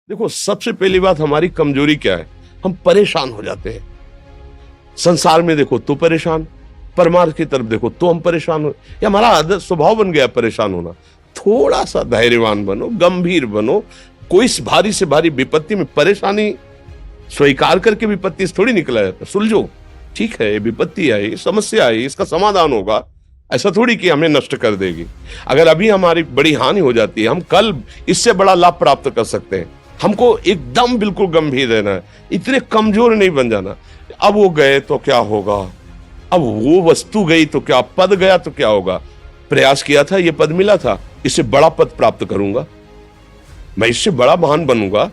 देखो, सबसे पहली बात हमारी कमजोरी क्या है? हम परेशान हो जाते हैं। संसार में देखो तो परेशान, परमार्थ की तरफ देखो तो हम परेशान हो। ये हमारा आदत स्वभाव बन गया परेशान होना। थोड़ा सा धैर्यवान बनो, गंभीर बनो। कोई इस भारी से भारी विपत्ति में परेशानी स्वीकार करके विपत्ति से थोड़ी निकला जाता। सुलझो, ठीक है, ये विपत्ति आई, समस्या आई, इसका समाधान होगा। ऐसा थोड़ी कि हमें नष्ट कर देगी। अगर अभी हमारी बड़ी हानि हो जाती है, हम कल इससे बड़ा लाभ प्राप्त कर सकते हैं। हमको एकदम बिल्कुल गंभीर रहना है, इतने कमजोर नहीं बन जाना। अब वो गए तो क्या होगा, अब वो वस्तु गई तो क्या, पद गया तो क्या होगा। प्रयास किया था, ये पद मिला था, इससे बड़ा पद प्राप्त करूंगा, मैं इससे बड़ा महान बनूंगा।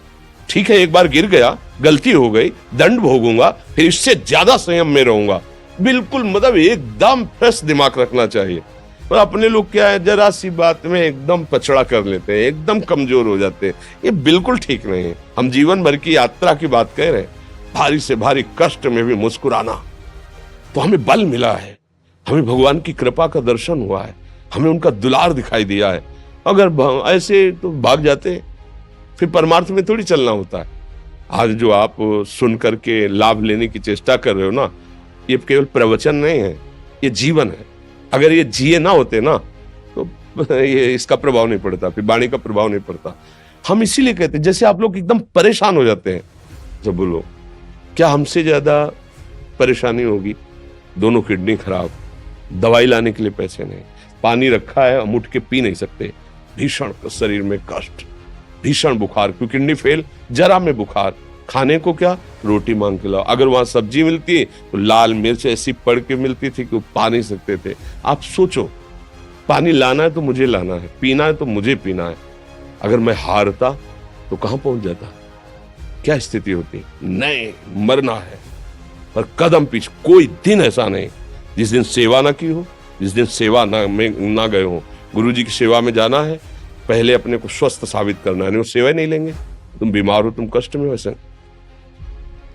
ठीक है, एक बार गिर गया, गलती हो गई, दंड भोगूंगा, फिर इससे ज्यादा संयम में रहूंगा। बिल्कुल, मतलब एकदम फ्रेश दिमाग रखना चाहिए। और अपने लोग क्या है, जरा सी बात में एकदम पछड़ा कर लेते हैं, एकदम कमजोर हो जाते हैं। ये बिल्कुल ठीक नहीं है। हम जीवन भर की यात्रा की बात कह रहे हैं, भारी से भारी कष्ट में भी मुस्कुराना, तो हमें बल मिला है, हमें भगवान की कृपा का दर्शन हुआ है, हमें उनका दुलार दिखाई दिया है। अगर ऐसे तो भाग जाते, फिर परमार्थ में थोड़ी चलना होता है। आज जो आप सुन करके लाभ लेने की चेष्टा कर रहे हो ना, ये केवल प्रवचन नहीं है, ये जीवन है। अगर ये जिए ना होते ना, तो ये इसका प्रभाव नहीं पड़ता, फिर वाणी का प्रभाव नहीं पड़ता। हम इसीलिए कहते हैं, जैसे आप लोग एकदम परेशान हो जाते हैं, जब बोलो क्या हमसे ज्यादा परेशानी होगी? दोनों किडनी खराब, दवाई लाने के लिए पैसे नहीं, पानी रखा है हम उठ के पी नहीं सकते, भीषण शरीर में कष्ट, भीषण बुखार, क्योंकि किडनी फेल, जरा में बुखार, खाने को क्या, रोटी मांग के लाओ। अगर वहां सब्जी मिलती तो लाल मिर्च ऐसी पड़ के मिलती थी कि वो पा नहीं सकते थे। आप सोचो, पानी लाना है तो मुझे लाना है, पीना है तो मुझे पीना है। अगर मैं हारता तो कहां पहुंच जाता, क्या स्थिति होती? नहीं, मरना है, पर कदम पीछे। कोई दिन ऐसा नहीं जिस दिन सेवा ना की हो, जिस दिन सेवा ना गए हो। गुरु जी की सेवा में जाना है, पहले अपने को स्वस्थ साबित करना है, नहीं वो सेवा नहीं लेंगे। तुम बीमार हो, तुम कष्ट में हो, ऐसे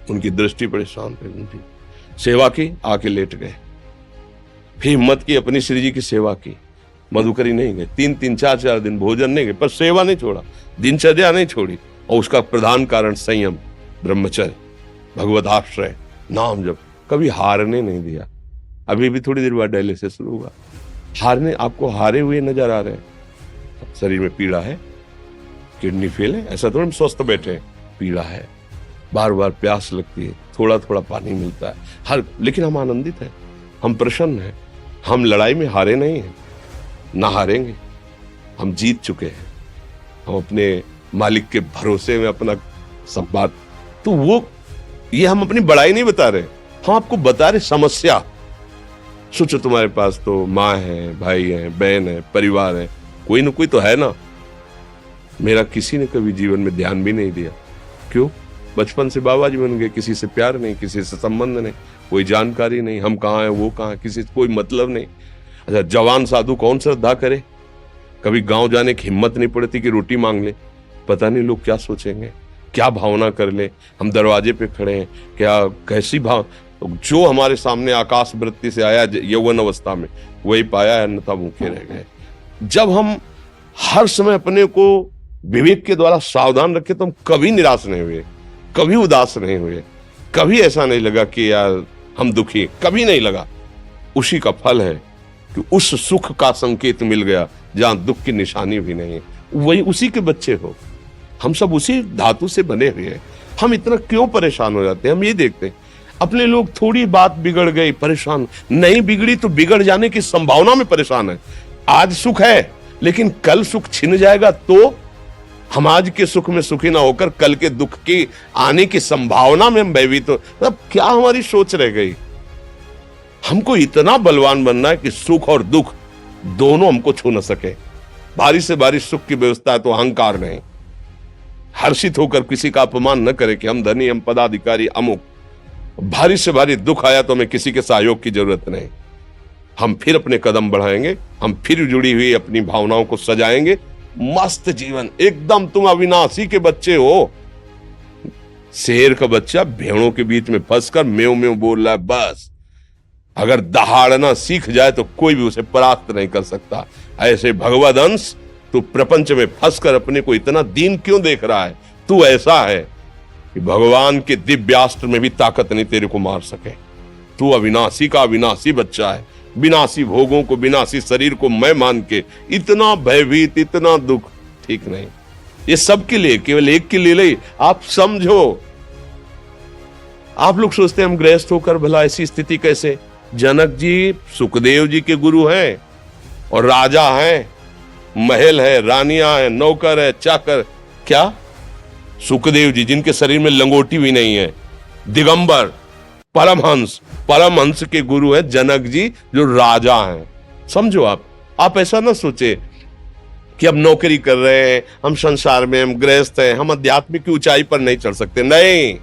उनकी दृष्टि परेशान थी, सेवा की, आके लेट गए। फिर हिम्मत की, अपनी श्री जी की सेवा की, मधुकरी नहीं गए, 3-3, 4-4 दिन भोजन नहीं गए, पर सेवा नहीं छोड़ा, दिनचर्या नहीं छोड़ी। और उसका प्रधान कारण संयम, ब्रह्मचर्य, भगवत आश्रय, नाम जप, कभी हारने नहीं दिया। अभी भी थोड़ी देर बाद डायलिसिस शुरू होगा। हारने, आपको हारे हुए नजर आ रहे हैं? शरीर में पीड़ा है, किडनी फेल है, ऐसा तो हम स्वस्थ बैठे हैं, पीड़ा है, बार बार प्यास लगती है, थोड़ा थोड़ा पानी मिलता है, लेकिन हम आनंदित हैं, हम प्रसन्न हैं। हम लड़ाई में हारे नहीं हैं, ना हारेंगे, हम जीत चुके हैं। हम अपने मालिक के भरोसे में अपना सब बात, तो वो ये हम अपनी बड़ाई नहीं बता रहे, हम आपको बता रहे समस्या। सोचो, तुम्हारे पास तो माँ है, भाई है, बहन है, परिवार है, कोई ना कोई तो है ना। मेरा किसी ने कभी जीवन में ध्यान भी नहीं दिया। क्यों? बचपन से बाबा जी बन गए, किसी से प्यार नहीं, किसी से संबंध नहीं, कोई जानकारी नहीं, हम कहाँ हैं, वो कहाँ है, किसी से कोई मतलब नहीं। अच्छा, जवान साधु कौन श्रद्धा करे? कभी गांव जाने की हिम्मत नहीं पड़ती कि रोटी मांग ले, पता नहीं लोग क्या सोचेंगे, क्या भावना कर ले। हम दरवाजे पे खड़े हैं, क्या कैसी भाव, जो हमारे सामने आकाश वृत्ति से आया यौवन अवस्था में, वही पाया, अन्यथा भूखे रह गए। जब हम हर समय अपने को विवेक के द्वारा सावधान रखे, तो हम कभी निराश नहीं हुए, कभी उदास नहीं हुए, कभी ऐसा नहीं लगा कि यार हम दुखी, कभी नहीं लगा। उसी का फल है कि उस सुख का संकेत मिल गया जहां दुख की निशानी भी नहीं है। वही उसी के बच्चे हो, हम सब उसी धातु से बने हुए हैं। हम इतना क्यों परेशान हो जाते हैं? हम ये देखते हैं, अपने लोग थोड़ी बात बिगड़ गई परेशान, नहीं बिगड़ी तो बिगड़ जाने की संभावना में परेशान है। आज सुख है, लेकिन कल सुख छिन जाएगा, तो हम आज के सुख में सुखी ना होकर कल के दुख की आने की संभावना में हम भयभीत हो। मतलब क्या हमारी सोच रह गई? हमको इतना बलवान बनना है कि सुख और दुख दोनों हमको छू न सके। भारी से भारी सुख की व्यवस्था है तो अहंकार नहीं, हर्षित होकर किसी का अपमान न करे कि हम धनी, हम पदाधिकारी, अमुक। भारी से भारी दुख आया तो हमें किसी के सहयोग की जरूरत नहीं, हम फिर अपने कदम बढ़ाएंगे, हम फिर जुड़ी हुई अपनी भावनाओं को सजाएंगे। मस्त जीवन एकदम। तुम अविनाशी के बच्चे हो। शेर का बच्चा भेड़ों के बीच में फंसकर म्यों म्यों बोल रहा है, बस अगर दहाड़ना सीख जाए तो कोई भी उसे परास्त नहीं कर सकता। ऐसे भगवद अंश, तू प्रपंच में फंसकर अपने को इतना दीन क्यों देख रहा है? तू ऐसा है कि भगवान के दिव्यास्त्र में भी ताकत नहीं तेरे को मार सके। तू अविनाशी का अविनाशी बच्चा है, विनाशी भोगों को, विनाशी शरीर को मैं मान के इतना भयभीत, इतना दुख ठीक नहीं। ये सबके लिए, केवल एक के लिए नहीं। आप समझो, आप लोग सोचते हैं हम गृहस्थ होकर भला ऐसी स्थिति कैसे। जनक जी सुखदेव जी के गुरु हैं और राजा हैं, महल है, रानियां हैं, नौकर है, चाकर। क्या सुखदेव जी जिनके शरीर में लंगोटी भी नहीं है, दिगंबर, परमहंस, परमहंस के गुरु है जनक जी जो राजा हैं। समझो आप ऐसा ना सोचे कि हम नौकरी कर रहे हैं, हम संसार में, हम गृहस्थ हैं, हम आध्यात्मिक की ऊंचाई पर नहीं चढ़ सकते। नहीं,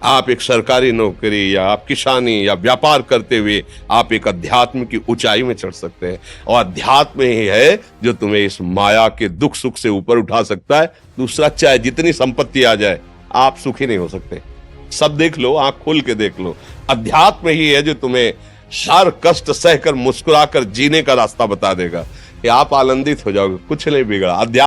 आप एक सरकारी नौकरी या आप किसानी या व्यापार करते हुए आप एक अध्यात्म की ऊंचाई में चढ़ सकते हैं। और अध्यात्म ही है जो तुम्हें इस माया के दुख सुख से ऊपर उठा सकता है। दूसरा, चाहे जितनी संपत्ति आ जाए, आप सुखी नहीं हो सकते। सब देख लो, आंख खोल के देख लो, अध्यात्म ही है जो तुम्हें हर कष्ट सहकर मुस्कुराकर जीने का रास्ता बता देगा। कि आप आनंदित हो जाओगे, कुछ नहीं बिगड़ा। अध्यात्म